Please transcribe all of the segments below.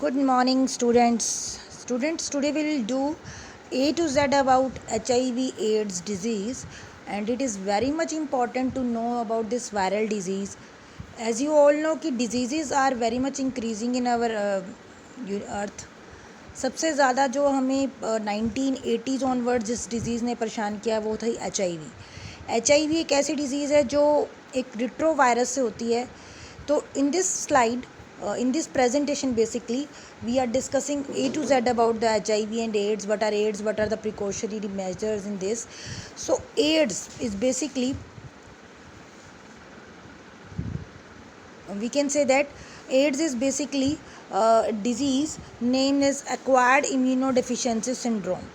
Good morning, students. Students, today we will do A to Z about HIV/AIDS disease, and it is very much important to know about this viral disease. As you all know, कि diseases are very much increasing in our earth. सबसे ज़्यादा जो हमें 1980s onward जिस disease ने परेशान किया वो थी HIV एक ऐसी डिज़ीज़ है जो एक रिट्रोवायरस से होती है. तो in this slide in this presentation basically we are discussing A to Z about the HIV and AIDS. What are AIDS, what are the precautionary measures in this. So AIDS is basically, we can say that AIDS is basically a disease named as acquired immunodeficiency syndrome.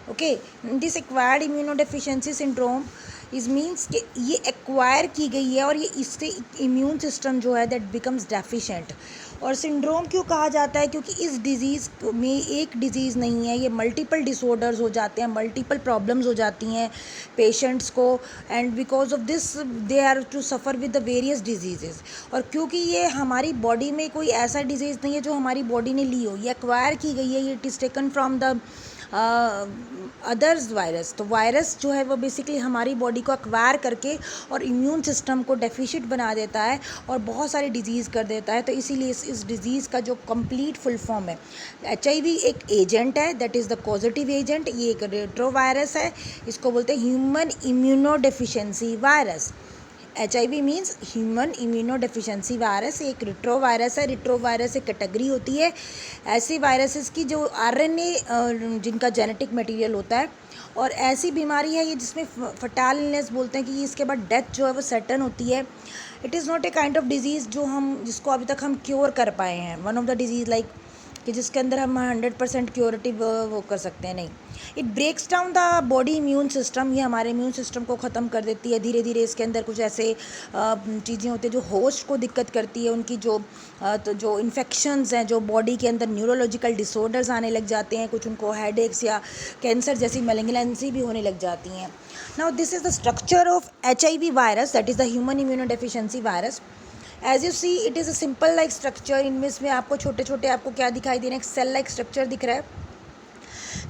Okay, this acquired immunodeficiency syndrome इस means कि ये acquire की गई है और ये इससे immune system जो है दैट बिकम्स डेफिशिएंट. और सिंड्रोम क्यों कहा जाता है? क्योंकि इस डिज़ीज़ में एक डिज़ीज़ नहीं है, ये मल्टीपल डिसऑर्डर्स हो जाते हैं, मल्टीपल प्रॉब्लम्स हो जाती हैं पेशेंट्स को, and because of this they are to suffer with the various diseases. और क्योंकि ये हमारी बॉडी में कोई ऐसा डिजीज़ नहीं है जो हमारी बॉडी ने ली हो, ये एक्वायर की गई है, ये it is taken from the others virus. तो वायरस जो है वो बेसिकली हमारी बॉडी को एक्वायर करके और इम्यून सिस्टम को डेफिशिएंट बना देता है और बहुत सारी डिजीज़ कर देता है. तो इसीलिए इस डिज़ीज़ का जो कंप्लीट फुल फॉर्म है, HIV एक एजेंट है, that is the positive agent. ये एक रेट्रोवायरस है, इसको बोलते हैं human immunodeficiency virus. HIV means human immunodeficiency virus. एक रिट्रोवायरस है. रिट्रोवायरस एक कैटेगरी होती है ऐसी वायरसेस की जो RNA जिनका जेनेटिक मटेरियल होता है, और ऐसी बीमारी है ये जिसमें फटाल इलनेस बोलते हैं कि इसके बाद डेथ जो है वो सर्टन होती है. It is not a kind of disease जिसको अभी तक हम क्योर कर पाए हैं. One of the disease like कि जिसके अंदर हम 100% क्योरेटिव वो कर सकते हैं, नहीं. It breaks down the body immune system. ये हमारे इम्यून सिस्टम को ख़त्म कर देती है धीरे धीरे. इसके अंदर कुछ ऐसे चीज़ें होती हैं जो होस्ट को दिक्कत करती है, उनकी जो इन्फेक्शंस हैं, जो बॉडी के अंदर न्यूरोलॉजिकल डिसऑर्डर्स आने लग जाते हैं, कुछ उनको हेडेक्स या कैंसर जैसी मैलिग्नेंसी भी होने लग जाती हैं. Now this is the structure of HIV virus, that is the human immunodeficiency virus. As you see it is a simple like structure. इनमें इसमें आपको छोटे छोटे आपको क्या दिखाई दे रहे हैं? एक सेल लाइक स्ट्रक्चर दिख रहा है,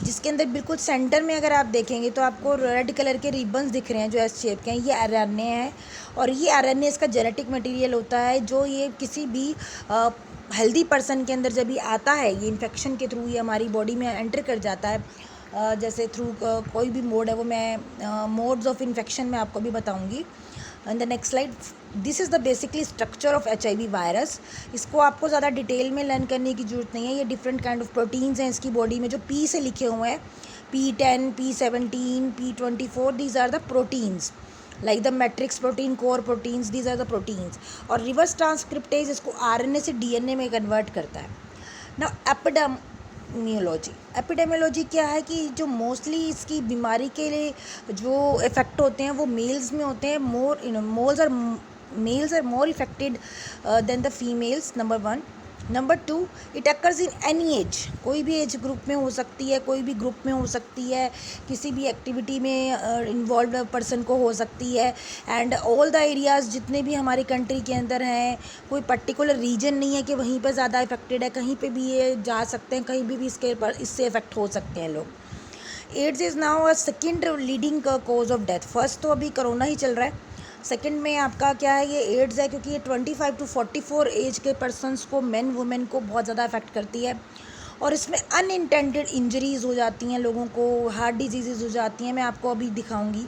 जिसके अंदर बिल्कुल सेंटर में अगर आप देखेंगे तो आपको रेड कलर के रिबन्स दिख रहे हैं जो एस शेप के हैं. ये RNA है, और ये RNA इसका जेनेटिक मटेरियल होता है जो ये किसी भी हेल्दी पर्सन के अंदर जब भी आता है, ये इन्फेक्शन के थ्रू ये हमारी बॉडी में एंटर कर जाता है. जैसे थ्रू कोई भी मोड है, वो मैं मोड्स ऑफ इन्फेक्शन में आपको भी बताऊंगी. And the next slide. This is the basically structure of HIV virus. इसको आपको ज़्यादा डिटेल में लर्न करने की ज़रूरत नहीं है. ये डिफरेंट काइंड ऑफ प्रोटीन्स हैं इसकी बॉडी में जो P से लिखे हुए हैं. P10, P17, P24, these are the proteins like the matrix protein, core proteins, these are the proteins. और रिवर्स ट्रांसक्रिप्टेज इसको RNA से DNA में कन्वर्ट करता है. नाउ एपिडेमियोलॉजी क्या है कि जो मोस्टली इसकी बीमारी के लिए जो इफ़ेक्ट होते हैं वो मेल्स में होते हैं. Males are more affected than the females, number 1. Number 2, it occurs in any age. कोई भी एज ग्रुप में हो सकती है, कोई भी ग्रुप में हो सकती है, किसी भी एक्टिविटी में इन्वॉल्व पर्सन को हो सकती है. एंड ऑल द एरियाज़ जितने भी हमारी कंट्री के अंदर हैं, कोई पर्टिकुलर रीजन नहीं है कि वहीं पर ज़्यादा इफेक्टेड है. कहीं पे भी ये जा सकते हैं, कहीं भी इससे इफेक्ट हो सकते हैं लोग. AIDS is now a second leading cause of death. First तो अभी कोरोना ही चल रहा है. सेकंड में आपका क्या है? ये एड्स है, क्योंकि ये 25 to 44 एज के पर्सनस को, मेन वुमेन को बहुत ज़्यादा अफेक्ट करती है. और इसमें अनइंटेंडेड इंजरीज़ हो जाती हैं लोगों को, हार्ट डिजीज़ हो जाती हैं. मैं आपको अभी दिखाऊंगी.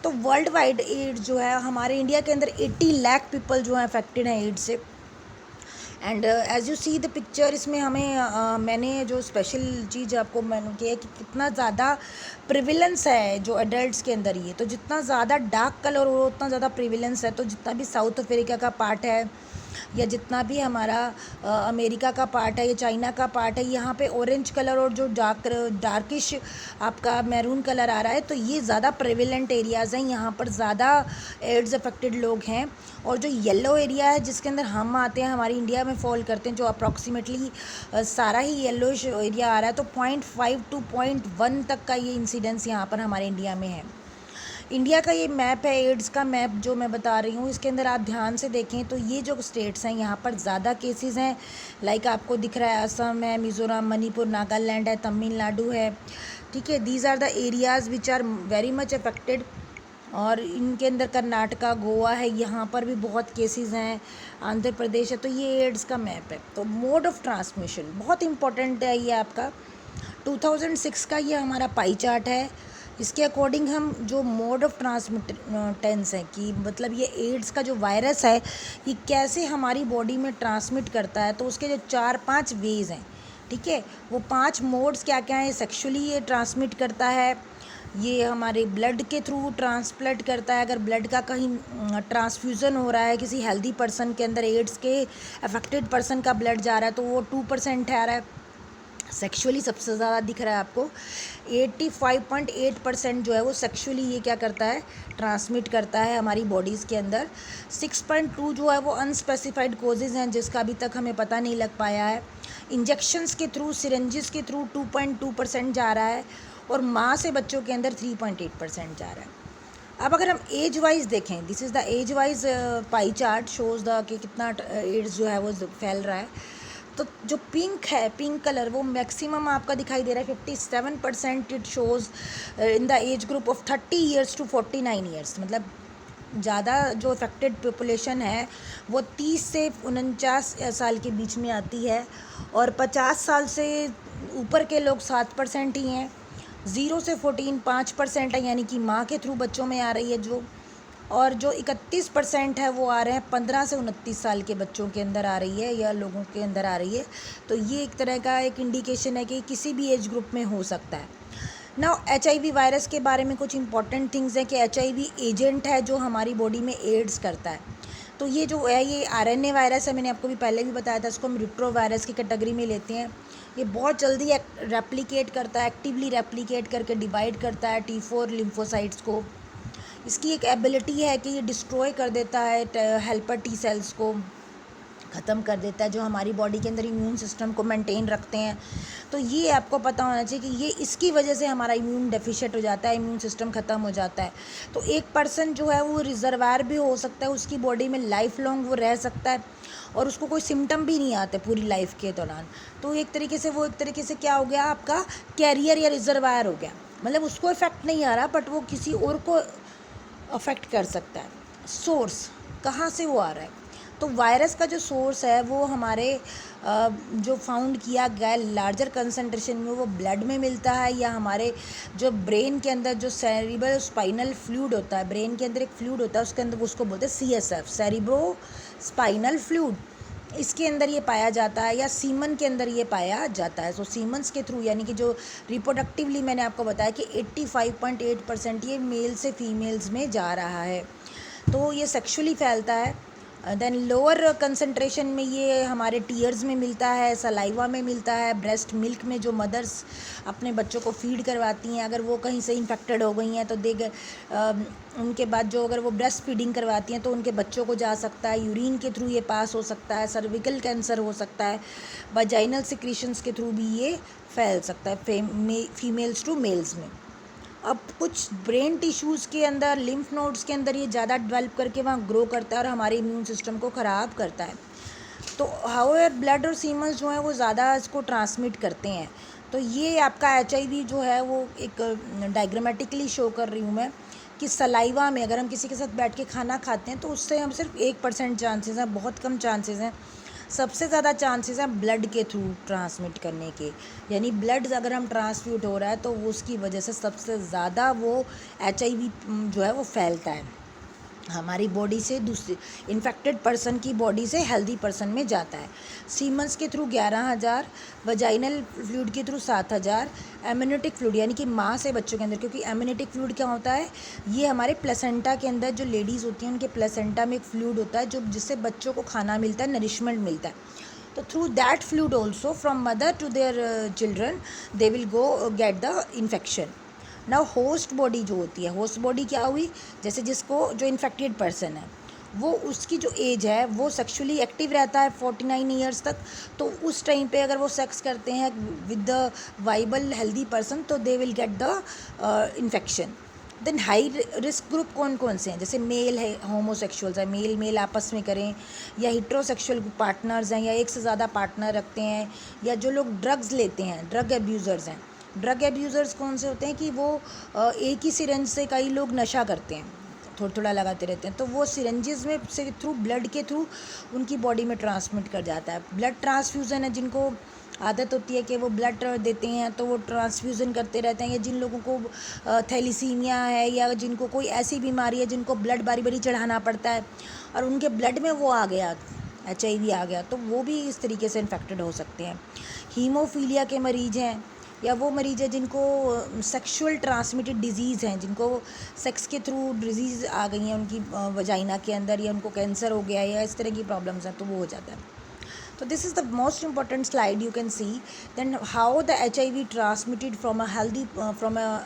तो वर्ल्ड वाइड एड्स जो है, हमारे इंडिया के अंदर 80 लाख पीपल जो हैं अफेक्टेड हैं एड्स से. And as you see the picture, इसमें हमें मैंने जो स्पेशल चीज़ आपको मैंने किया है कि कितना ज़्यादा प्रिविलेंस है जो एडल्ट्स के अंदर. ये तो जितना ज़्यादा डार्क कलर हो उतना ज़्यादा प्रिविलेंस है. तो जितना भी साउथ अफ्रीका का पार्ट है, या जितना भी हमारा अमेरिका का पार्ट है या चाइना का पार्ट है, यहाँ पे ऑरेंज कलर और जो डार्किश आपका मैरून कलर आ रहा है, तो ये ज़्यादा प्रेविलेंट एरियाज़ हैं. यहाँ पर ज़्यादा एड्स अफेक्टेड लोग हैं. और जो येलो एरिया है जिसके अंदर हम आते हैं, हमारी इंडिया में फॉल करते हैं, जो अप्रॉक्सीमेटली सारा ही येलोइश एरिया आ रहा है, तो 0.5 to 0.1 तक का ये इंसिडेंस यहाँ पर हमारे इंडिया में है. इंडिया का ये मैप है, एड्स का मैप जो मैं बता रही हूँ, इसके अंदर आप ध्यान से देखें तो ये जो स्टेट्स हैं यहाँ पर ज़्यादा केसेस हैं। लाइक आपको दिख रहा है असम है, मिज़ोरम, मणिपुर, नागालैंड है, तमिलनाडु है, ठीक है। These are the areas which are very much affected. और इनके अंदर कर्नाटका, गोवा है, यहाँ पर भी बहुत केसेस हैं, आंध्र प्रदेश है। तो ये एड्स का मैप है। तो मोड ऑफ ट्रांसमिशन बहुत इंपॉर्टेंट है ये आपका। 2006 का ये हमारा पाई चार्ट है। इसके अकॉर्डिंग हम जो मोड ऑफ ट्रांसमिटेंस है कि मतलब ये एड्स का जो वायरस है ये कैसे हमारी बॉडी में ट्रांसमिट करता है, तो उसके जो 4-5 वेज हैं, ठीक है। वो 5 मोड्स क्या क्या हैं। सेक्सुअली ये ट्रांसमिट करता है, ये हमारे ब्लड के थ्रू ट्रांसप्लांट करता है। अगर ब्लड का कहीं ट्रांसफ्यूज़न हो रहा है किसी हेल्दी पर्सन के अंदर, एड्स के अफेक्टेड पर्सन का ब्लड जा रहा है, तो वो 2% आ रहा है। सेक्सुअली सबसे ज़्यादा दिख रहा है आपको, 85.8% जो है वो सेक्सुअली ये क्या करता है, ट्रांसमिट करता है हमारी बॉडीज़ के अंदर। 6.2 जो है वो अनस्पेसिफाइड कोजेज़ हैं जिसका अभी तक हमें पता नहीं लग पाया है। इंजेक्शंस के थ्रू, सिरेंजेस के थ्रू 2.2% जा रहा है, और माँ से बच्चों के अंदर 3.8% जा रहा है। अब अगर हम एज वाइज देखें, this is the age wise pie chart shows the कि कितना एड्स जो है वो फैल रहा है। तो जो पिंक है, पिंक कलर, वो मैक्सिमम आपका दिखाई दे रहा है 57%। It shows in the age group of 30 years to 49 years. मतलब ज़्यादा जो अफेक्टेड पॉपुलेशन है वो 30 से 49 साल के बीच में आती है, और 50 साल से ऊपर के लोग 7% ही हैं। 0 से 14 5% है, यानी कि माँ के थ्रू बच्चों में आ रही है जो। और जो 31% है वो आ रहे हैं 15 से 29 साल के बच्चों के अंदर आ रही है, या लोगों के अंदर आ रही है। तो ये एक तरह का एक इंडिकेशन है कि किसी भी एज ग्रुप में हो सकता है। नाउ HIV वायरस के बारे में कुछ इंपॉर्टेंट थिंग्स हैं कि HIV एजेंट है जो हमारी बॉडी में एड्स करता है। तो ये जो है ये RNA वायरस है, मैंने आपको भी पहले भी बताया था, इसको हम रिट्रो वायरस की कैटेगरी में लेते हैं। ये बहुत जल्दी रेप्लिकेट करता है, एक्टिवली रेप्लिकेट करके डिवाइड करता है T4 लिम्फोसाइट्स को। इसकी एक एबिलिटी है कि ये डिस्ट्रॉय कर देता है हेल्पर T सेल्स को, ख़त्म कर देता है, जो हमारी बॉडी के अंदर इम्यून सिस्टम को मेंटेन रखते हैं। तो ये आपको पता होना चाहिए कि ये इसकी वजह से हमारा इम्यून डेफिशिएंट हो जाता है, इम्यून सिस्टम ख़त्म हो जाता है। तो एक पर्सन जो है वो रिजर्वायर भी हो सकता है, उसकी बॉडी में लाइफ लॉन्ग वो रह सकता है, और उसको कोई सिम्टम भी नहीं आते पूरी लाइफ के दौरान। तो एक तरीके से वो एक तरीके से क्या हो गया, आपका कैरियर या रिजर्वायर हो गया। मतलब उसको इफेक्ट नहीं आ रहा, बट वो किसी और को अफेक्ट कर सकता है। सोर्स कहाँ से वो आ रहा है, तो वायरस का जो सोर्स है वो हमारे जो फाउंड किया गया है लार्जर कंसंट्रेशन में, वो ब्लड में मिलता है, या हमारे जो ब्रेन के अंदर जो सेरिब्रल स्पाइनल फ्लूइड होता है, ब्रेन के अंदर एक फ्लूइड होता है, उसके अंदर उसको बोलते हैं CSF, सेरिब्रो स्पाइनल फ्लूइड। इसके अंदर ये पाया जाता है, या सीमन के अंदर ये पाया जाता है। तो सीमन्स के थ्रू, यानी कि जो रिप्रोडक्टिवली मैंने आपको बताया कि 85.8% ये मेल से फीमेल्स में जा रहा है। तो ये सेक्सुअली फैलता है। देन लोअर कंसंट्रेशन में ये हमारे टीयर्स में मिलता है, सलाइवा में मिलता है, ब्रेस्ट मिल्क में जो मदर्स अपने बच्चों को फीड करवाती हैं, अगर वो कहीं से इन्फेक्टेड हो गई हैं तो उनके बाद जो अगर वो ब्रेस्ट फीडिंग करवाती हैं तो उनके बच्चों को जा सकता है। यूरिन के थ्रू ये पास हो सकता है, सर्विकल कैंसर हो सकता है, वजाइनल सिक्रीशंस के थ्रू भी ये फैल सकता है फीमेल्स टू मेल्स में। अब कुछ ब्रेन टिश्यूज़ के अंदर, लिम्फ नोड्स के अंदर ये ज़्यादा डेवलप करके वहाँ ग्रो करता है और हमारे इम्यून सिस्टम को ख़राब करता है। तो हाउएवर ब्लड और सीमन्स जो हैं वो ज़्यादा इसको ट्रांसमिट करते हैं। तो ये आपका HIV जो है वो एक डायग्रामेटिकली शो कर रही हूँ मैं कि सलाइवा में अगर हम किसी के साथ बैठ के खाना खाते हैं तो उससे हम सिर्फ 1% चांसेस हैं, बहुत कम चांसेस हैं। सबसे ज़्यादा चांसेस हैं ब्लड के थ्रू ट्रांसमिट करने के, यानी ब्लड अगर हम ट्रांसफ्यूट हो रहा है तो वो उसकी वजह से सबसे ज़्यादा वो HIV जो है वो फैलता है हमारी बॉडी से दूसरी इन्फेक्टेड पर्सन की बॉडी से हेल्दी पर्सन में जाता है। सीमन्स के थ्रू 11,000, वजाइनल फ्लूइड के थ्रू 7,000, एम्नियोटिक फ्लूइड यानी कि माँ से बच्चों के अंदर, क्योंकि एम्नियोटिक फ्लूइड क्या होता है, ये हमारे प्लेसेंटा के अंदर जो लेडीज़ होती हैं उनके प्लेसेंटा में एक फ्लूइड होता है जो जिससे बच्चों को खाना मिलता है, नरिशमेंट मिलता है। तो through that fluid also from mother to their children they will go get the infection. Now host body जो होती है, होस्ट बॉडी क्या हुई, जैसे जिसको जो इन्फेक्टेड पर्सन है वो उसकी जो एज है वो सेक्सुअली एक्टिव रहता है 49 ईयर्स तक। तो उस टाइम पे अगर वो सेक्स करते हैं with the viable healthy person तो they will get the infection. Then high risk group कौन कौन से हैं, जैसे मेल है, होमोसेक्सुअल्स है, मेल मेल आपस में करें, या हेट्रोसेक्सुअल पार्टनर्स हैं, या एक से ज़्यादा पार्टनर रखते हैं, या जो लोग ड्रग्स लेते हैं, ड्रग एब्यूज़र्स हैं। ड्रग एब्यूज़र्स कौन से होते हैं कि वो एक ही सिरेंज से कई लोग नशा करते हैं, थोड़ा थोड़ा लगाते रहते हैं, तो वो सिरेंजेस में से थ्रू ब्लड के थ्रू उनकी बॉडी में ट्रांसमिट कर जाता है। ब्लड ट्रांसफ्यूज़न है, जिनको आदत होती है कि वो ब्लड देते हैं तो वो ट्रांसफ्यूज़न करते रहते हैं, या जिन लोगों को थैलीसीमिया है, या जिनको कोई ऐसी बीमारी है जिनको ब्लड बारी बारी चढ़ाना पड़ता है और उनके ब्लड में वो आ गया, HIV आ गया, तो वो भी इस तरीके से इन्फेक्टेड हो सकते हैं। हीमोफीलिया के मरीज़ हैं, या वो मरीज़ है जिनको सेक्सुअल ट्रांसमिटेड डिजीज़ हैं, जिनको सेक्स के थ्रू डिजीज़ आ गई हैं उनकी वजाइना के अंदर, या उनको कैंसर हो गया है, या इस तरह की प्रॉब्लम्स हैं, तो वो हो जाता है। तो this is the most important slide you can see then how the HIV transmitted from a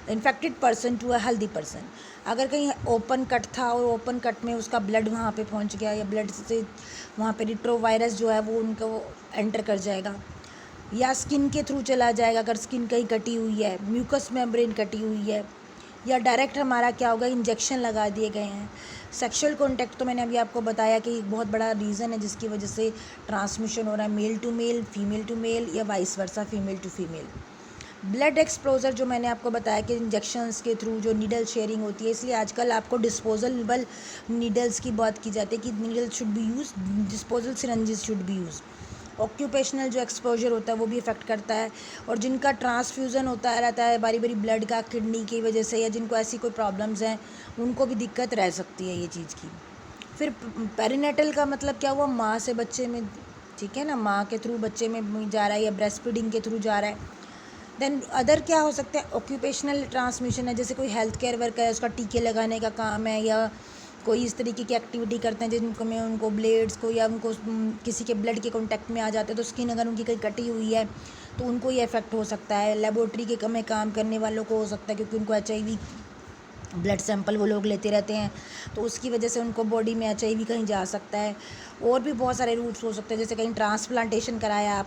infected person to a healthy person. अगर कहीं ओपन कट था और ओपन कट में उसका ब्लड वहाँ पे पहुँच गया, या ब्लड से वहाँ पे रिट्रोवायरस जो है वो उनको एंटर कर जाएगा, या स्किन के थ्रू चला जाएगा अगर स्किन कहीं कटी हुई है, म्यूकस मेम्ब्रेन कटी हुई है, या डायरेक्ट हमारा क्या होगा, इंजेक्शन लगा दिए गए हैं। सेक्सुअल कॉन्टैक्ट तो मैंने अभी आपको बताया कि एक बहुत बड़ा रीज़न है जिसकी वजह से ट्रांसमिशन हो रहा है, male to male, female to male, या vice versa, female to female. Blood exposure जो मैंने आपको बताया कि इंजेक्शंस के थ्रू जो नीडल शेयरिंग होती है, इसलिए आजकल आपको डिस्पोजलेबल नीडल्स की बात की जाती है कि needle should be use, disposal syringes should be use. Occupational जो एक्सपोजर होता है वो भी इफ़ेक्ट करता है, और जिनका ट्रांसफ्यूज़न होता रहता है बारी बारी ब्लड का किडनी की वजह से, या जिनको ऐसी कोई प्रॉब्लम्स हैं उनको भी दिक्कत रह सकती है ये चीज़ की। फिर पेरिनेटल का मतलब क्या हुआ, माँ से बच्चे में, ठीक है ना, माँ के थ्रू बच्चे में जा रहा है, या ब्रेस्ट फीडिंग के थ्रू जा रहा है। देन अदर क्या हो सकता है, ऑक्यूपेशनल ट्रांसमिशन है, जैसे कोई हेल्थ केयर वर्कर है, उसका टीके लगाने का काम है, या कोई इस तरीके की एक्टिविटी करते हैं जिनको में उनको ब्लेड्स को, या उनको किसी के ब्लड के कांटेक्ट में आ जाते हैं तो स्किन अगर उनकी कहीं कटी हुई है तो उनको ये इफेक्ट हो सकता है। लेबोरेटरी के में काम करने वालों को हो सकता है, क्योंकि उनको HIV ब्लड सैंपल वो लोग लेते रहते हैं, तो उसकी वजह से उनको बॉडी में HIV कहीं जा सकता है। और भी बहुत सारे रूट्स हो सकते हैं, जैसे कहीं ट्रांसप्लांटेशन कराया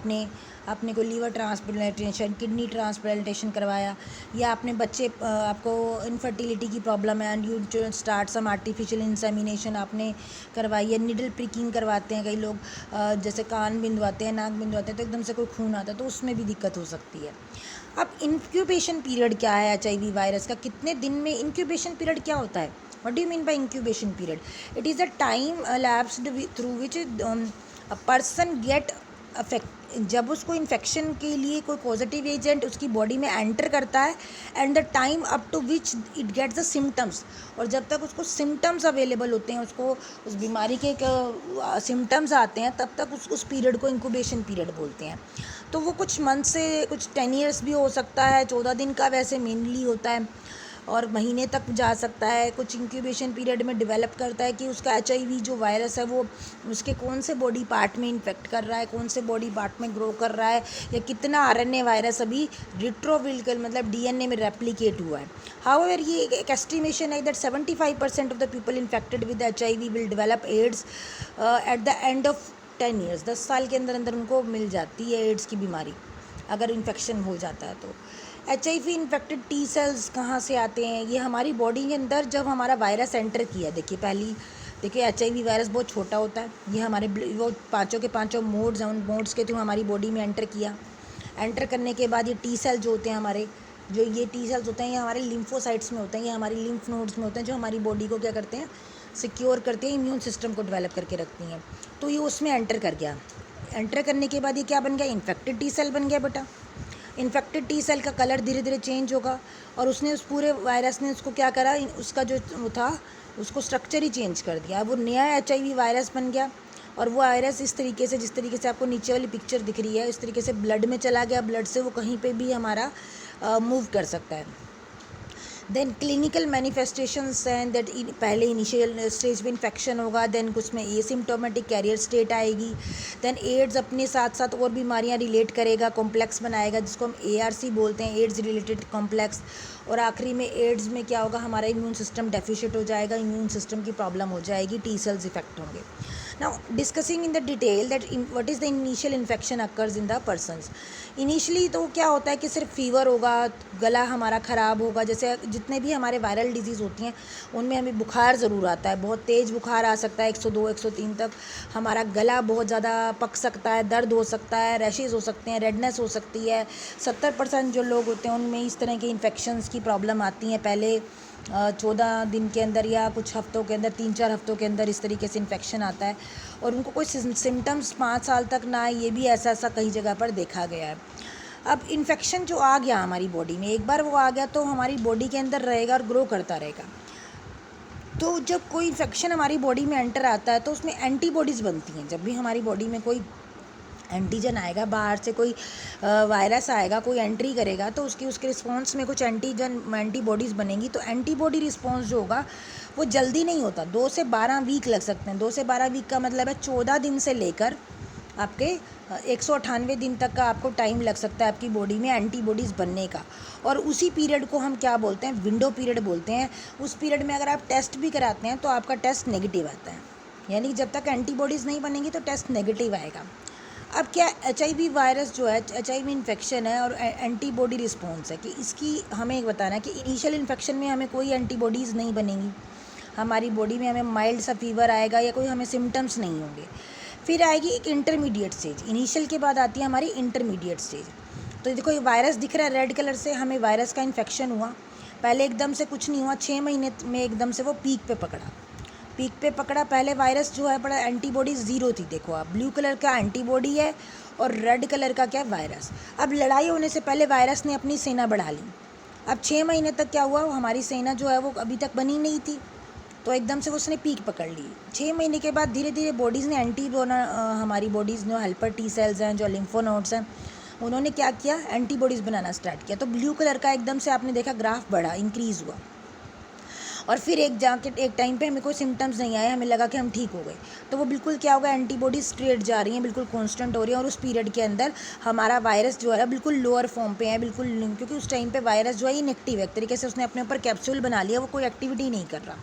आपने कोई लीवर ट्रांसप्लांटेशन, किडनी ट्रांसप्लांटेशन करवाया, या आपने बच्चे आपको इनफर्टिलिटी की प्रॉब्लम है and you start some artificial insemination आपने करवाई, या निडल प्रिकिंग करवाते हैं कई लोग, जैसे कान बिंदवाते हैं, नाक बिंदवाते हैं, तो एकदम से कोई खून आता है तो उसमें भी दिक्कत हो सकती है। अब इंक्यूबेशन पीरियड क्या है HIV वायरस का, कितने दिन में इंक्यूबेशन पीरियड क्या होता है, what do you mean by incubation period? It is a time elapsed through which a person get affect, जब उसको इन्फेक्शन के लिए कोई पॉजिटिव एजेंट उसकी बॉडी में एंटर करता है, and the time up to which it gets the symptoms, और जब तक उसको सिम्टम्स अवेलेबल होते हैं, उसको उस बीमारी के सिम्टम्स आते हैं, तब तक उस पीरियड को इंक्यूबेशन पीरियड बोलते हैं। तो वो कुछ मंथ से कुछ 10 ईयर्स भी हो सकता है, 14 दिन का वैसे मेनली होता है, और महीने तक जा सकता है। कुछ इंक्यूबेशन पीरियड में डेवलप करता है कि उसका HIV जो वायरस है वो उसके कौन से बॉडी पार्ट में इन्फेक्ट कर रहा है, कौन से बॉडी पार्ट में ग्रो कर रहा है, या कितना RNA वायरस अभी रिट्रोविल मतलब DNA में रेप्लिकेट हुआ है। हाउएवर ये एक एस्टिमेशन है that 75% of the people infected with HIV will develop AIDS at the end of 10 years. 10 साल के अंदर अंदर उनको मिल जाती है एड्स की बीमारी अगर इन्फेक्शन हो जाता है तो। HIV इन्फेक्टेड T सेल्स कहाँ से आते हैं, ये हमारी बॉडी के अंदर जब हमारा वायरस एंटर किया, देखिए HIV वायरस बहुत छोटा होता है, ये हमारे वो पाँचों के पाँचों मोड्स हैं, उन मोड्स के थ्रू हमारी बॉडी में एंटर किया। एंटर करने के बाद ये T सेल जो होते हैं हमारे, जो ये T सेल्स होते हैं ये हमारे लिम्फोसाइट्स में होते हैं, ये हमारी लिम्फ नोड्स में होते हैं, जो हमारी बॉडी को क्या करते हैं, सिक्योर करते हैं, इम्यून सिस्टम को डेवलप करके रखती हैं। तो ये उसमें एंटर कर गया, एंटर करने के बाद ये क्या बन गया, इन्फेक्टेड T सेल बन गया बेटा। इन्फेक्टेड T सेल का कलर धीरे धीरे चेंज होगा, और उसने उस पूरे वायरस ने उसको क्या करा, उसका जो वो था उसको स्ट्रक्चर ही चेंज कर दिया, वो नया HIV वायरस बन गया। और वो वायरस इस तरीके से, जिस तरीके से आपको नीचे वाली पिक्चर दिख रही है, इस तरीके से ब्लड में चला गया, ब्लड से वो कहीं पे भी हमारा मूव कर सकता है। देन क्लिनिकल मैनिफेस्टेशंस हैं दैट पहले इनिशियल स्टेज पे इन्फेक्शन होगा, देन कुछ में एसिम्प्टोमेटिक कैरियर स्टेट आएगी, देन एड्स अपने साथ साथ और बीमारियां रिलेट करेगा, कॉम्प्लेक्स बनाएगा जिसको हम ARC बोलते हैं, एड्स रिलेटेड कॉम्प्लेक्स। और आखिरी में एड्स में क्या होगा, हमारा इम्यून सिस्टम डेफिशिएंट हो जाएगा, इम्यून सिस्टम की प्रॉब्लम हो जाएगी, T सेल्स इफेक्ट होंगे। Now, discussing in the detail that what is the initial infection occurs in the persons. Initially तो क्या होता है कि सिर्फ फीवर होगा, गला हमारा ख़राब होगा, जैसे जितने भी हमारे वायरल डिजीज़ होती हैं उनमें हमें बुखार ज़रूर आता है, बहुत तेज़ बुखार आ सकता है 102 103 तक, हमारा गला बहुत ज़्यादा पक सकता है, दर्द हो सकता है, रैशेज़ हो सकते हैं, रेडनेस हो सकती है। 70% जो लोग होते हैं उनमें इस तरह के इन्फेक्शंस की प्रॉब्लम आती हैं पहले 14 दिन के अंदर या कुछ हफ्तों के अंदर, 3-4 हफ्तों के अंदर इस तरीके से इन्फेक्शन आता है और उनको कोई सिम्टम्स 5 साल तक ना आए, ये भी ऐसा कई जगह पर देखा गया है। अब इन्फेक्शन जो आ गया हमारी बॉडी में, एक बार वो आ गया तो हमारी बॉडी के अंदर रहेगा और ग्रो करता रहेगा। तो जब कोई इन्फेक्शन हमारी बॉडी में एंटर आता है तो उसमें एंटीबॉडीज़ बनती हैं। जब भी हमारी बॉडी में कोई एंटीजन आएगा, बाहर से कोई वायरस आएगा, कोई एंट्री करेगा, तो उसके रिस्पॉन्स में कुछ एंटीबॉडीज़ बनेंगी। तो एंटीबॉडी रिस्पॉन्स जो होगा वो जल्दी नहीं होता, 2 से 12 वीक लग सकते हैं। 2 से 12 वीक का मतलब है 14 दिन से लेकर आपके 198 दिन तक का आपको टाइम लग सकता है आपकी बॉडी में एंटीबॉडीज़ बनने का। और उसी पीरियड को हम क्या बोलते हैं, विंडो पीरियड बोलते हैं। उस पीरियड में अगर आप टेस्ट भी कराते हैं तो आपका टेस्ट नेगेटिव आता है, यानी जब तक एंटीबॉडीज़ नहीं बनेंगी तो टेस्ट नेगेटिव आएगा। अब क्या HIV वायरस जो है, HIV इन्फेक्शन है और एंटीबॉडी रिस्पॉन्स है, कि इसकी हमें बताना है कि इनिशियल इन्फेक्शन में हमें कोई एंटीबॉडीज़ नहीं बनेंगी हमारी बॉडी में, हमें माइल्ड सा फीवर आएगा या कोई हमें सिम्टम्स नहीं होंगे। फिर आएगी एक इंटरमीडिएट स्टेज, इनिशियल के बाद आती है हमारी इंटरमीडिएट स्टेज। तो देखो ये वायरस दिख रहा है रेड कलर से, हमें वायरस का इन्फेक्शन हुआ, पहले एकदम से कुछ नहीं हुआ, 6 महीने में एकदम से वो पीक पे पकड़ा। पहले वायरस जो है बड़ा एंटीबॉडी ज़ीरो थी, देखो आप, ब्लू कलर का एंटीबॉडी है और रेड कलर का क्या वायरस। अब लड़ाई होने से पहले वायरस ने अपनी सेना बढ़ा ली। अब 6 महीने तक क्या हुआ, हमारी सेना जो है वो अभी तक बनी नहीं थी, तो एकदम से उसने पीक पकड़ ली। 6 महीने के बाद धीरे धीरे बॉडीज़ ने हमारी बॉडीज़ जो हेल्पर T सेल्स हैं, जो लिम्फोनोड्स हैं, उन्होंने क्या किया, एंटीबॉडीज़ बनाना स्टार्ट किया। तो ब्लू कलर का एकदम से आपने देखा ग्राफ बढ़ा, इंक्रीज़ हुआ। और फिर एक टाइम पे हमें कोई सिम्टम्स नहीं आए, हमें लगा कि हम ठीक हो गए। तो वो बिल्कुल क्या होगा, एंटीबॉडीज स्ट्रेट जा रही हैं, बिल्कुल कांस्टेंट हो रही हैं। और उस पीरियड के अंदर हमारा वायरस जो है बिल्कुल लोअर फॉर्म पे है, बिल्कुल, क्योंकि उस टाइम पे वायरस जो है इनएक्टिव है, एक तरीके से उसने अपने ऊपर कैप्सूल बना लिया, वो कोई एक्टिविटी नहीं कर रहा,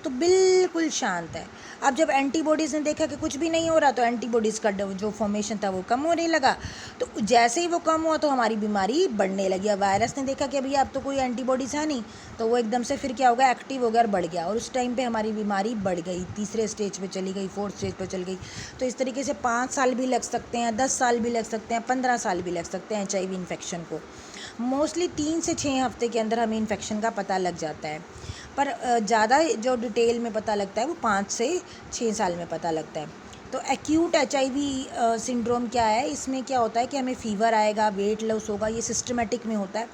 तो बिल्कुल शांत है। अब जब एंटीबॉडीज़ ने देखा कि कुछ भी नहीं हो रहा, तो एंटीबॉडीज़ का जो फॉर्मेशन था वो कम होने लगा। तो जैसे ही वो कम हुआ तो हमारी बीमारी बढ़ने लगी। अब वायरस ने देखा कि अभी अब तो कोई एंटीबॉडीज़ है नहीं, तो वो एकदम से फिर क्या होगा, एक्टिव हो गया और बढ़ गया। और उस टाइम पे हमारी बीमारी बढ़ गई, तीसरे स्टेज पे चली गई, 4th स्टेज पे चल गई। तो इस तरीके से 5 साल भी लग सकते हैं, 10 साल भी लग सकते हैं, 15 साल भी लग सकते हैं HIV इन्फेक्शन को। मोस्टली 3 से 6 हफ्ते के अंदर हमें इन्फेक्शन का पता लग जाता है, पर ज़्यादा जो डिटेल में पता लगता है वो 5 से 6 साल में पता लगता है। तो एक्यूट HIV सिंड्रोम क्या है, इसमें क्या होता है कि हमें फ़ीवर आएगा, वेट लॉस होगा, ये सिस्टमेटिक में होता है।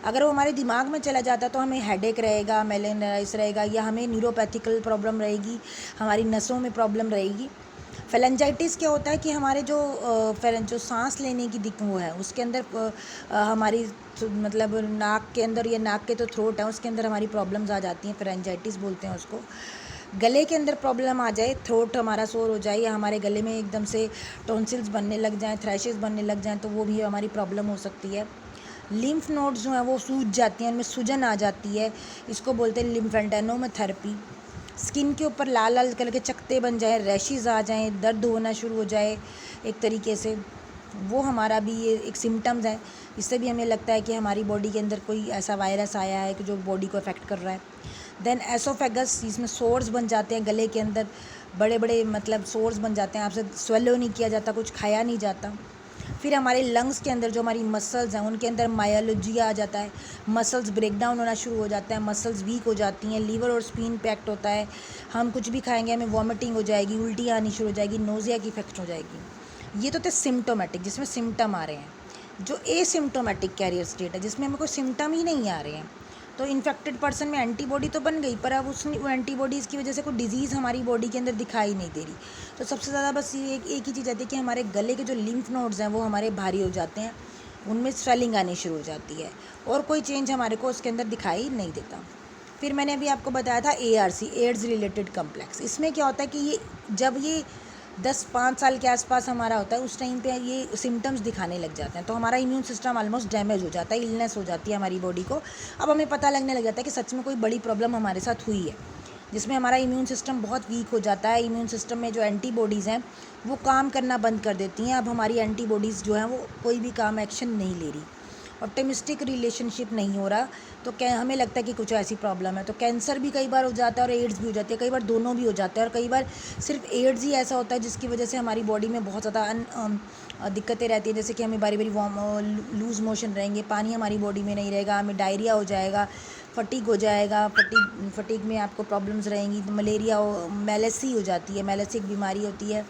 अगर वो हमारे दिमाग में चला जाता है तो हमें हेडेक रहेगा, मेलेनाइटिस रहेगा, या हमें न्यूरोपैथिकल प्रॉब्लम रहेगी, हमारी नसों में प्रॉब्लम रहेगी। फेलेंजाइटिस क्या होता है कि हमारे जो सांस लेने की वो है उसके अंदर हमारी मतलब नाक के अंदर, या नाक के तो थ्रोट है, उसके अंदर हमारी प्रॉब्लम्स आ जाती हैं, फेलेंजाइटिस बोलते हैं उसको। गले के अंदर प्रॉब्लम आ जाए, थ्रोट हमारा सोर हो जाए, या हमारे गले में एकदम से टॉन्सिल्स बनने लग जाएं, थ्रैशेस बनने लग जाएं, तो वो भी हमारी प्रॉब्लम हो सकती है। लिम्फ नोड्स जो हैं वो सूज जाती हैं, उनमें सूजन आ जाती है, इसको बोलते हैं लिम्फेडेनोमेथेरेपी। स्किन के ऊपर लाल लाल कलर के चकत्ते बन जाए, रैशेज़ आ जाएँ, दर्द होना शुरू हो जाए एक तरीके से, वो हमारा भी ये एक सिम्टम्स है। इससे भी हमें लगता है कि हमारी बॉडी के अंदर कोई ऐसा वायरस आया है कि जो बॉडी को अफेक्ट कर रहा है। देन एसोफेगस, इसमें सोर्स बन जाते हैं गले के अंदर, बड़े बड़े मतलब सोर्स बन जाते हैं, आपसे स्वेलो नहीं किया जाता, कुछ खाया नहीं जाता। फिर हमारे लंग्स के अंदर जो हमारी मसल्स हैं उनके अंदर मायोलॉजिया आ जाता है, मसल्स ब्रेक डाउन होना शुरू हो जाता है, मसल्स वीक हो जाती हैं, लीवर और स्पिन इम्पैक्ट होता है, हम कुछ भी खाएंगे हमें वॉमिटिंग हो जाएगी, उल्टी आनी शुरू हो जाएगी, नोज़िया की इफेक्ट हो जाएगी। ये तो थे सिम्टोमेटिक, जिसमें सिम्टम आ रहे हैं। जो एसिम्टोमेटिक कैरियर स्टेट है, जिसमें हमें कोई सिम्टम ही नहीं आ रहे हैं, तो इन्फेक्टेड पर्सन में एंटीबॉडी तो बन गई, पर अब वो एंटीबॉडीज़ की वजह से कोई डिजीज़ हमारी बॉडी के अंदर दिखाई नहीं दे रही। तो सबसे ज़्यादा बस ये एक ही चीज़ आती है कि हमारे गले के जो लिम्फ नोड्स हैं वो हमारे भारी हो जाते हैं, उनमें स्वेलिंग आनी शुरू हो जाती है, और कोई चेंज हमारे को उसके अंदर दिखाई नहीं देता। फिर मैंने अभी आपको बताया था ARC, एड्स रिलेटेड कम्प्लेक्स। इसमें क्या होता है कि जब ये 10-5 साल के आसपास हमारा होता है, उस टाइम पे ये सिम्टम्स दिखाने लग जाते हैं, तो हमारा इम्यून सिस्टम ऑलमोस्ट डैमेज हो जाता है, इलनेस हो जाती है हमारी बॉडी को। अब हमें पता लगने लग जाता है कि सच में कोई बड़ी प्रॉब्लम हमारे साथ हुई है। जिसमें हमारा इम्यून सिस्टम बहुत वीक हो जाता है। इम्यून सिस्टम में जो एंटीबॉडीज़ हैं वो काम करना बंद कर देती हैं। अब हमारी एंटीबॉडीज़ जो हैं वो कोई भी काम एक्शन नहीं ले रही, ऑप्टिमिस्टिक रिलेशनशिप नहीं हो रहा, तो क्या हमें लगता है कि कुछ ऐसी प्रॉब्लम है। तो कैंसर भी कई बार हो जाता है और एड्स भी हो जाती है, कई बार दोनों भी हो जाते हैं, और कई बार सिर्फ एड्स ही ऐसा होता है जिसकी वजह से हमारी बॉडी में बहुत ज़्यादा दिक्कतें रहती हैं, जैसे कि हमें बारी बारी लूज़ मोशन रहेंगे, पानी हमारी बॉडी में नहीं रहेगा, हमें डायरिया हो जाएगा, फटीग हो जाएगा, फटीग में आपको प्रॉब्लम्स रहेंगी, मलेरिया हो, मेलेसी हो जाती है, मेलेसी एक बीमारी होती है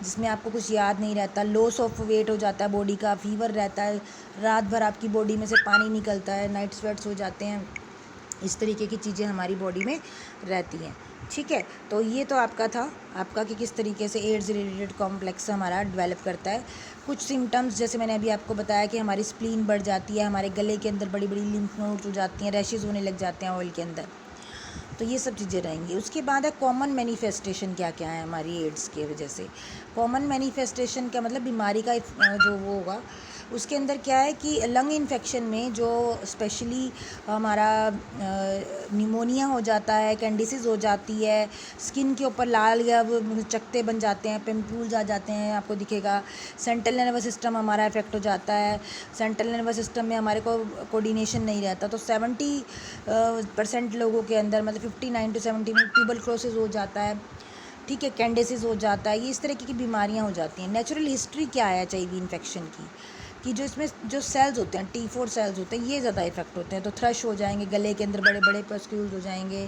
जिसमें आपको कुछ याद नहीं रहता, लॉस ऑफ वेट हो जाता है बॉडी का, फीवर रहता है, रात भर आपकी बॉडी में से पानी निकलता है, नाइट स्वेट्स हो जाते हैं, इस तरीके की चीज़ें हमारी बॉडी में रहती हैं। ठीक है, तो ये तो आपका था आपका कि किस तरीके से एड्स रिलेटेड कॉम्प्लेक्स हमारा डेवलप करता है। कुछ सिम्टम्स जैसे मैंने अभी आपको बताया कि हमारी स्प्लीन बढ़ जाती है, हमारे गले के अंदर बड़ी बड़ी लिम्फ नोड्स हो जाती हैं, रैशेज़ होने लग जाते हैं ऑयल के अंदर, तो ये सब चीज़ें रहेंगी। उसके बाद है कॉमन मैनिफेस्टेशन क्या क्या है हमारी एड्स की वजह से। कॉमन मैनिफेस्टेशन का मतलब बीमारी का जो वो होगा उसके अंदर क्या है कि लंग इन्फेक्शन में जो स्पेशली हमारा निमोनिया हो जाता है, कैंडिसिस हो जाती है, स्किन के ऊपर लाल या वो चकत्ते बन जाते हैं, पिंपल्स आ जाते हैं, आपको दिखेगा। सेंट्रल नर्वस सिस्टम हमारा इफेक्ट हो जाता है, सेंट्रल नर्वस सिस्टम में हमारे को कोऑर्डिनेशन नहीं रहता, तो 70% लोगों के अंदर मतलब 59 to 70 में ट्यूबरक्लोसिस हो जाता है, ठीक है, कैंडिसिस हो जाता है, ये इस तरह की बीमारियां हो जाती हैं। नेचुरल हिस्ट्री क्या है HIV इन्फेक्शन की कि जो इसमें जो सेल्स होते हैं T4 सेल्स होते हैं ये ज़्यादा इफेक्ट होते हैं, तो थ्रश हो जाएंगे, गले के अंदर बड़े बड़े पस्क्यूल्स हो जाएंगे,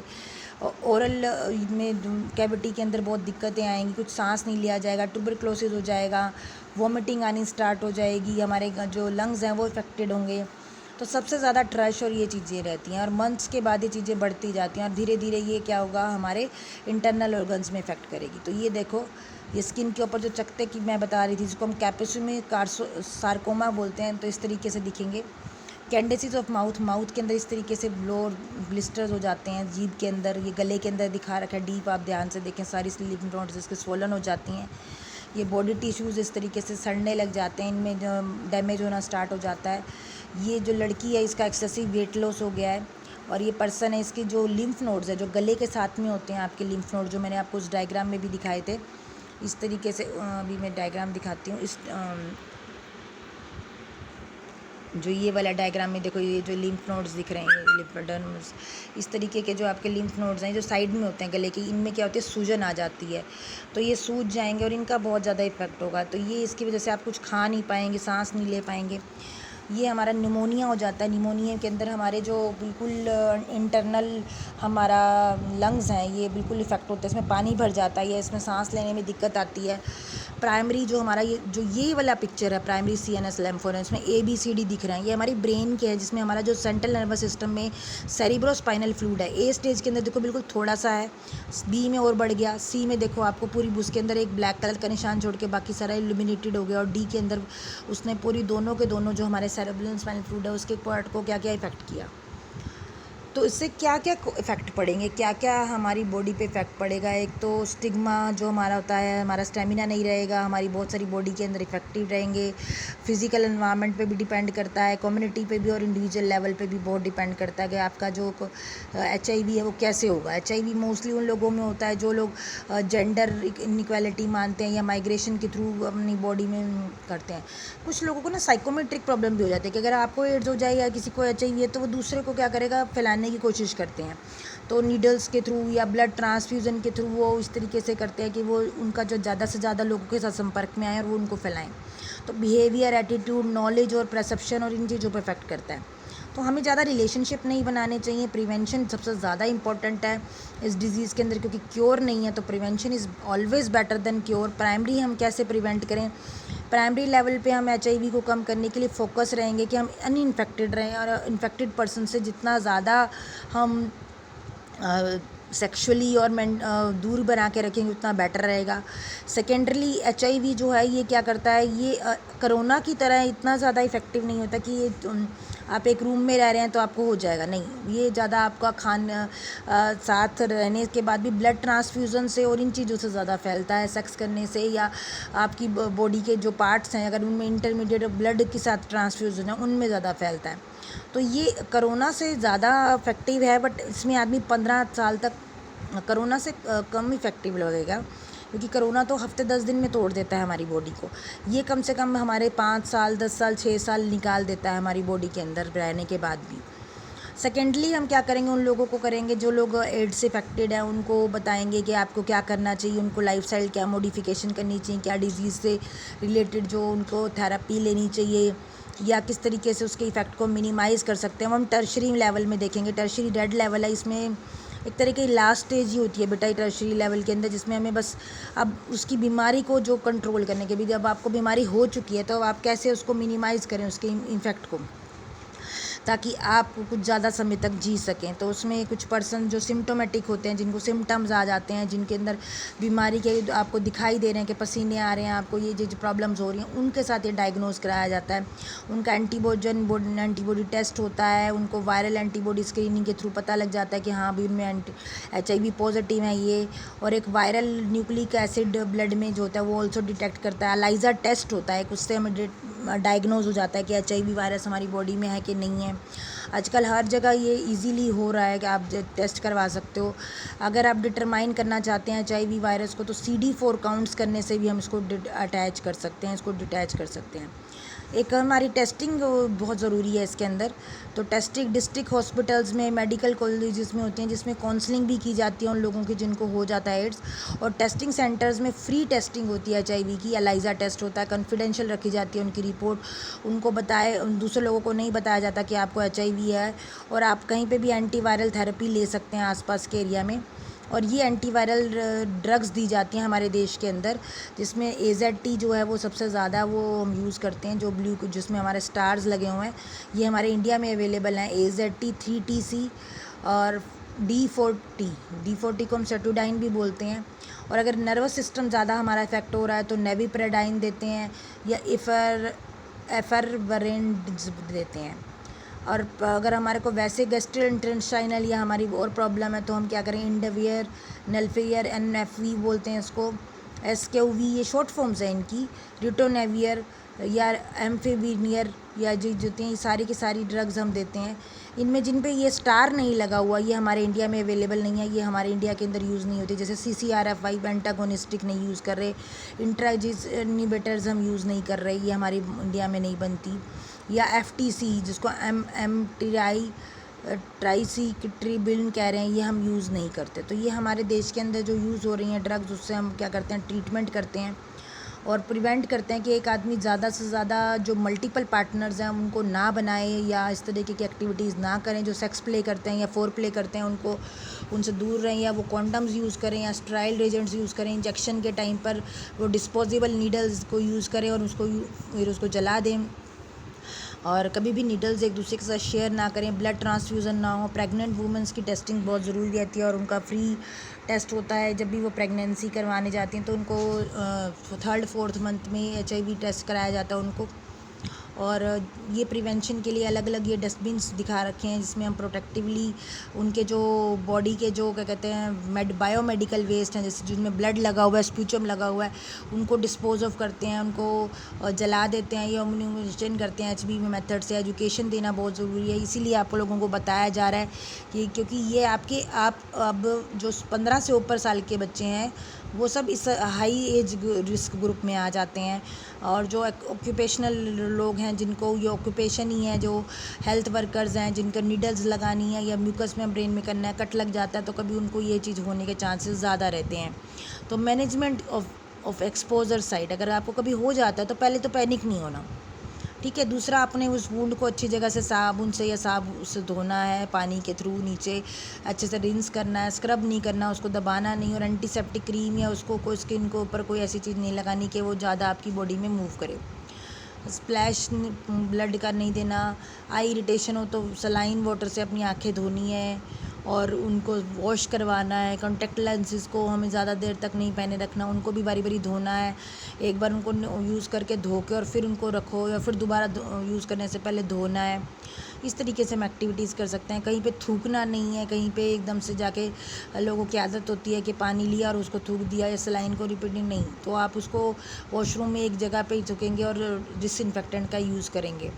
ओरल में कैविटी के अंदर बहुत दिक्कतें आएंगी, कुछ सांस नहीं लिया जाएगा, ट्यूबरक्लोसिस हो जाएगा, वॉमिटिंग आनी स्टार्ट हो जाएगी, हमारे जो लंग्स हैं वो इफेक्टेड होंगे। तो सबसे ज़्यादा ट्रश और ये चीज़ें रहती हैं, और मंथ्स के बाद ये चीज़ें बढ़ती जाती हैं, और धीरे धीरे ये क्या होगा हमारे इंटरनल ऑर्गन्स में इफेक्ट करेगी। तो ये देखो, ये स्किन के ऊपर जो चकत्ते की मैं बता रही थी जिसको हम कैप्सुलर कार्सो सार्कोमा बोलते हैं, तो इस तरीके से दिखेंगे। कैंडेसिस ऑफ माउथ के अंदर इस तरीके से ब्लिस्टर्स हो जाते हैं, जीभ के अंदर, ये गले के अंदर दिखा रखा है डीप, आप ध्यान से देखें, सारी लिम्फ नोड्स इसके स्वोलन हो जाती हैं। ये बॉडी टिश्यूज़ इस तरीके से सड़ने लग जाते हैं, इनमें जो डैमेज होना स्टार्ट हो जाता है। ये जो लड़की है इसका एक्सेसिव वेट लॉस हो गया है, और ये पर्सन है इसके जो लिम्फ नोड्स है जो गले के साथ में होते हैं, आपके लिम्फ नोड जो मैंने आपको उस डायग्राम में भी दिखाए थे, इस तरीके से अभी मैं डायग्राम दिखाती हूँ। इस जो ये वाला डायग्राम में देखो, ये जो लिम्फ नोड्स दिख रहे हैं, ये लिम्फोडेर्म्स, इस तरीके के जो आपके लिम्फ नोड्स हैं जो साइड में होते हैं गले के, इनमें क्या होती है, सूजन आ जाती है, तो ये सूज जाएंगे और इनका बहुत ज़्यादा इफेक्ट होगा। तो ये इसकी वजह से आप कुछ खा नहीं पाएंगे, सांस नहीं ले पाएंगे। ये हमारा निमोनिया हो जाता है, निमोनिया के अंदर हमारे जो बिल्कुल इंटरनल हमारा लंग्स हैं ये बिल्कुल इफ़ेक्ट होता है, इसमें पानी भर जाता है, या इसमें सांस लेने में दिक्कत आती है। प्राइमरी जो हमारा ये वाला पिक्चर है प्राइमरी CNS लिम्फोडेम, इसमें ABCD दिख रहे हैं, ये हमारी ब्रेन के है, जिसमें हमारा जो सेंट्रल नर्वस सिस्टम में सेरिब्रोस्पाइनल फ्लूइड है, A स्टेज के अंदर देखो बिल्कुल थोड़ा सा है, B में और बढ़ गया, C में देखो आपको पूरी उसके अंदर एक ब्लैक कलर का निशान छोड़ के बाकी सारा इल्यूमिनेटेड हो गया, और D के अंदर उसने पूरी दोनों के दोनों जो हमारे सेरेब्रल स्पाइनल फ्लूइड है उसके पार्ट को क्या क्या इफेक्ट किया। तो इससे क्या क्या इफ़ेक्ट पड़ेंगे, क्या क्या हमारी बॉडी पे इफ़ेक्ट पड़ेगा। एक तो स्टिग्मा जो हमारा होता है, हमारा स्टेमिना नहीं रहेगा, हमारी बहुत सारी बॉडी के अंदर इफेक्टिव रहेंगे। फिज़िकल एनवायरनमेंट पे भी डिपेंड करता है, कम्युनिटी पे भी और इंडिविजुअल लेवल पे भी बहुत डिपेंड करता है कि आपका जो HIV है वो कैसे होगा। HIV मोस्टली उन लोगों में होता है जो लोग जेंडर इनइक्वालिटी मानते हैं या माइग्रेशन के थ्रू अपनी बॉडी में करते हैं। कुछ लोगों को ना साइकोमेट्रिक प्रॉब्लम भी हो जाती है कि अगर आपको एड्स हो जाए या किसी को HIV है तो वो दूसरे को क्या करेगा, फैलाने की कोशिश करते हैं। तो नीडल्स के थ्रू या ब्लड ट्रांसफ्यूज़न के थ्रू वो इस तरीके से करते हैं कि वो उनका जो ज़्यादा से ज़्यादा लोगों के साथ संपर्क में आए और वो उनको फैलाएं। तो बिहेवियर, एटीट्यूड, नॉलेज और परसेप्शन और इन चीज़ों पर इफेक्ट करता है। तो हमें ज़्यादा रिलेशनशिप नहीं बनाने चाहिए, प्रिवेंशन सबसे ज़्यादा इंपॉर्टेंट है इस डिज़ीज़ के अंदर, क्योंकि क्योर नहीं है, तो prevention is always better than cure. Primary हम कैसे प्रिवेंट करें, प्राइमरी लेवल पे हम HIV को कम करने के लिए फोकस रहेंगे कि हम अनइन्फेक्टेड रहें, और इन्फेक्टेड पर्सन से जितना ज़्यादा हम सेक्सुअली और दूर बना के रखेंगे उतना बेटर रहेगा। सेकेंडरली HIV जो है ये क्या करता है, ये कोरोना की तरह इतना ज़्यादा इफ़ेक्टिव नहीं होता कि ये आप एक रूम में रह रहे हैं तो आपको हो जाएगा, नहीं, ये ज़्यादा आपका साथ रहने के बाद भी ब्लड ट्रांसफ्यूज़न से और इन चीज़ों से ज़्यादा फैलता है, सेक्स करने से, या आपकी बॉडी के जो पार्ट्स हैं अगर उनमें इंटरमीडिएट ब्लड के साथ ट्रांसफ्यूज़न है उनमें ज़्यादा फैलता है। तो ये कोरोना से ज़्यादा इफेक्टिव है, बट इसमें आदमी 15 साल तक कोरोना से कम इफ़ेक्टिव लगेगा, क्योंकि कोरोना तो हफ्ते 10 दिन में तोड़ देता है हमारी बॉडी को। ये कम से कम हमारे 5 साल 10 साल 6 साल निकाल देता है हमारी बॉडी के अंदर रहने के बाद भी। सेकेंडली हम क्या करेंगे, उन लोगों को करेंगे जो लोग एड्स से इफेक्टेड हैं, उनको बताएंगे कि आपको क्या करना चाहिए, उनको लाइफस्टाइल क्या मॉडिफिकेशन करनी चाहिए, क्या डिजीज़ से रिलेटेड जो उनको थेरेपी लेनी चाहिए, या किस तरीके से उसके इफ़ेक्ट को मिनिमाइज़ कर सकते हैं। हम टर्शरी लेवल में देखेंगे। टर्शरी डेड लेवल है, इसमें एक तरह की लास्ट स्टेज ही होती है बेटा टर्शरी लेवल के अंदर, जिसमें हमें बस अब उसकी बीमारी को जो कंट्रोल करने के भी, जब आपको बीमारी हो चुकी है तो आप कैसे उसको मिनिमाइज़ करें उसके इफ़ेक्ट को, ताकि आप कुछ ज़्यादा समय तक जी सकें। तो उसमें कुछ पर्सन जो सिम्टोमेटिक होते हैं, जिनको सिम्टम्स आ जाते हैं, जिनके अंदर बीमारी के आपको दिखाई दे रहे हैं कि पसीने आ रहे हैं, आपको ये जो प्रॉब्लम्स हो रही हैं, उनके साथ ये डायग्नोज कराया जाता है। उनका एंटीबॉडी टेस्ट होता है, उनको वायरल एंटीबॉडी स्क्रीनिंग के थ्रू पता लग जाता है कि हाँ अभी उनमें HIV पॉजिटिव है ये। और एक वायरल न्यूक्लिक एसिड ब्लड में जो होता है वो ऑल्सो डिटेक्ट करता है। एलाइजा टेस्ट होता है, उससे हमें डायग्नोज हो जाता है कि HIV वायरस हमारी बॉडी में है कि नहीं है। आजकल हर जगह ये इजीली हो रहा है कि आप टेस्ट करवा सकते हो। अगर आप डिटरमाइन करना चाहते हैं HIV वायरस को, तो CD4 काउंट्स करने से भी हम इसको अटैच कर सकते हैं, इसको डिटैच कर सकते हैं। एक हमारी टेस्टिंग बहुत ज़रूरी है इसके अंदर। तो टेस्टिंग डिस्ट्रिक्ट हॉस्पिटल्स में, मेडिकल कॉलेजेस में होती हैं, जिसमें काउंसलिंग भी की जाती है उन लोगों की जिनको हो जाता है एड्स। और टेस्टिंग सेंटर्स में फ्री टेस्टिंग होती है HIV की। एलाइजा टेस्ट होता है, कॉन्फिडेंशियल रखी जाती है उनकी रिपोर्ट, उनको दूसरे लोगों को नहीं बताया जाता कि आपको HIV है। और आप कहीं पे भी एंटीवायरल थेरेपी ले सकते हैं आसपास के एरिया में। और ये एंटीवायरल ड्रग्स दी जाती हैं हमारे देश के अंदर, जिसमें AZT जो है वो सबसे ज़्यादा वो हम यूज़ करते हैं, जो ब्लू जिसमें हमारे स्टार्स लगे हुए हैं, ये हमारे इंडिया में अवेलेबल हैं। AZT 3TC और D40 को हम सेटुडाइन भी बोलते हैं। और अगर नर्वस सिस्टम ज़्यादा हमारा इफेक्ट हो रहा है तो नेविप्रेडाइन देते हैं, या एफरवरेंट्स देते हैं। और अगर हमारे को वैसे गैस्ट्रोइंटेस्टाइनल या हमारी और प्रॉब्लम है तो हम क्या करें, इंडोवियर, नल्फेयर, NFV बोलते हैं इसको, SQV ये शॉर्ट फॉर्म्स हैं इनकी, रिटोनेवियर या एम्फेविनियर, या जो होती हैं ये सारी की सारी ड्रग्स हम देते हैं। इनमें जिन पे ये स्टार नहीं लगा हुआ, ये हमारे इंडिया में अवेलेबल नहीं है, ये हमारे इंडिया के अंदर यूज़ नहीं होती। जैसे CCRF5 एंटागोनिस्टिक नहीं यूज़ कर रहे, इंट्राजिस इन्हिबिटर्स हम यूज़ नहीं कर रहे, ये हमारी इंडिया में नहीं बनती। या FTC जिसको ट्राइसिट्रिबिन कह रहे हैं, ये हम यूज़ नहीं करते। तो ये हमारे देश के अंदर जो यूज़ हो रही हैं ड्रग्स, उससे हम क्या करते हैं, ट्रीटमेंट करते हैं और प्रिवेंट करते हैं कि एक आदमी ज़्यादा से ज़्यादा जो मल्टीपल पार्टनर्स हैं उनको ना बनाए, या इस तरीके की एक्टिविटीज़ ना करें। जो सेक्स प्ले करते हैं या फोर प्ले करते हैं उनको उनसे दूर रहें, या वो कॉन्डम्स यूज़ करें या स्टेराइल एजेंट्स यूज़ करें। इंजेक्शन के टाइम पर वो डिस्पोजेबल नीडल्स को यूज़ करें और फिर उसको जला दें। और कभी भी नीडल्स एक दूसरे के साथ शेयर ना करें। ब्लड ट्रांसफ्यूज़न ना हो। प्रेग्नेंट वुमेंस की टेस्टिंग बहुत ज़रूरी रहती है और उनका फ्री टेस्ट होता है जब भी वो प्रेगनेंसी करवाने जाती हैं, तो उनको 3rd-4th मंथ में HIV टेस्ट कराया जाता है उनको। और ये प्रिवेंशन के लिए अलग अलग ये डस्टबिन्स दिखा रखे हैं, जिसमें हम प्रोटेक्टिवली उनके जो बॉडी के जो क्या कहते हैं बायोमेडिकल वेस्ट हैं, जैसे जिनमें ब्लड लगा हुआ है, स्प्यूचम लगा हुआ है, उनको डिस्पोज ऑफ करते हैं, उनको जला देते हैं, या इम्यूनाइजेशन करते हैं HPV मेथड से। एजुकेशन देना बहुत ज़रूरी है, इसीलिए आप लोगों को बताया जा रहा है कि क्योंकि ये आप अब जो 15 से ऊपर साल के बच्चे हैं वो सब इस हाई एज रिस्क ग्रुप में आ जाते हैं। और जो ऑक्यूपेशनल लोग हैं जिनको ये ऑक्यूपेशन ही है, जो हेल्थ वर्कर्स हैं जिनको नीडल्स लगानी है या म्यूकस में ब्रेन में करना है, कट लग जाता है, तो कभी उनको ये चीज़ होने के चांसेस ज़्यादा रहते हैं। तो मैनेजमेंट ऑफ एक्सपोजर साइट, अगर आपको कभी हो जाता है तो पहले तो पैनिक नहीं होना, ठीक है। दूसरा, आपने उस वुंड को अच्छी जगह से साबुन से या साबुन से धोना है, पानी के थ्रू नीचे अच्छे से रिंस करना है, स्क्रब नहीं करना, उसको दबाना नहीं, और एंटीसेप्टिक क्रीम या उसको कोई स्किन के ऊपर कोई ऐसी चीज़ नहीं लगानी कि वो ज़्यादा आपकी बॉडी में मूव करे। स्प्लैश ब्लड का नहीं देना। आई इरिटेशन हो तो सलाइन वाटर से अपनी आँखें धोनी है और उनको वॉश करवाना है। कॉन्टेक्ट लेंसेज को हमें ज़्यादा देर तक नहीं पहने रखना, उनको भी बारी बारी धोना है। एक बार उनको यूज़ करके धो के और फिर उनको रखो, या फिर दोबारा यूज़ करने से पहले धोना है। इस तरीके से हम एक्टिविटीज़ कर सकते हैं। कहीं पे थूकना नहीं है, कहीं पे एकदम से जाके लोगों की आदत होती है कि पानी लिया और उसको थूक दिया, या सलाइन को रिपीटिंग नहीं, तो आप उसको वॉशरूम में एक जगह पे ही थूकेंगे और डिसइंफेक्टेंट का यूज़ करेंगे।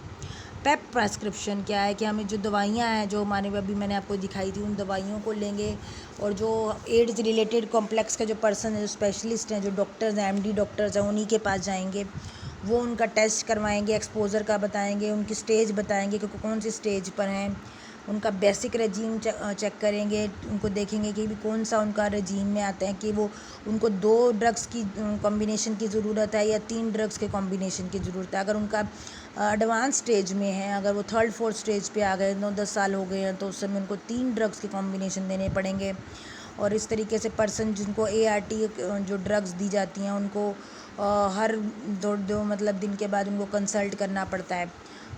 पेप प्रेस्क्रिप्शन क्या है कि हमें जो दवाइयाँ हैं जो हमारे अभी मैंने आपको दिखाई थी उन दवाइयों को लेंगे, और जो एड्स रिलेटेड कॉम्प्लेक्स का जो पर्सन है, जो स्पेशलिस्ट हैं, जो डॉक्टर्स हैं, एमडी डॉक्टर्स हैं, उन्हीं के पास जाएंगे। वो उनका टेस्ट करवाएंगे, एक्सपोजर का बताएंगे, उनकी स्टेज बताएंगे कि कौन सी स्टेज पर हैं, उनका बेसिक रेजीम चेक करेंगे, उनको देखेंगे कि भी कौन सा उनका रेजीम में आता है, कि वो उनको 2 ड्रग्स की कॉम्बिनेशन की ज़रूरत है या 3 ड्रग्स के कॉम्बिनेशन की ज़रूरत है। अगर उनका एडवांस स्टेज में है, अगर वो 3rd 4th स्टेज पे आ गए, 9-10 साल हो गए हैं, तो उस समय उनको 3 ड्रग्स के कॉम्बिनेशन देने पड़ेंगे। और इस तरीके से पर्सन जिनको ART जो ड्रग्स दी जाती हैं उनको हर दो मतलब दिन के बाद उनको कंसल्ट करना पड़ता है।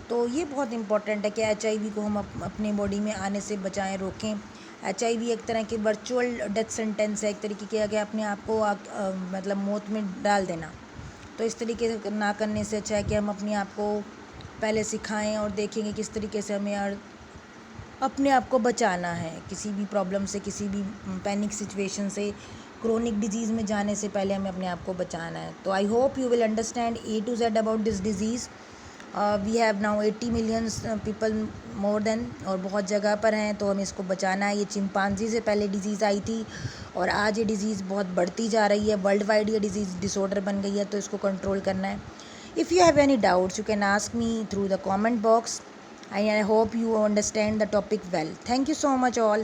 तो ये बहुत इंपॉर्टेंट है कि HIV को हम अपनी बॉडी में आने से बचाएं, रोकें। HIV एक तरह की वर्चुअल डेथ सेंटेंस है, एक तरीके की अगर अपने आप को मतलब मौत में डाल देना। तो इस तरीके से ना करने से अच्छा है कि हम अपने आप को पहले सिखाएं और देखेंगे किस तरीके से हमें अपने आप को बचाना है किसी भी प्रॉब्लम से, किसी भी पैनिक सिचुएशन से, क्रोनिक डिजीज़ में जाने से पहले हमें अपने आप को बचाना है। तो I hope you will understand A to Z about this disease. We have now 80 millions people more than, और बहुत जगह पर हैं, तो हमें इसको बचाना है। ये चिंपांजी से पहले डिज़ीज़ आई थी और आज ये डिज़ीज़ बहुत बढ़ती जा रही है, वर्ल्ड वाइड ये डिज़ीज़ डिसऑर्डर बन गई है, तो इसको कंट्रोल करना है। If you have any doubts you can ask me through the comment box, and I hope you understand the topic well. Thank you so much all.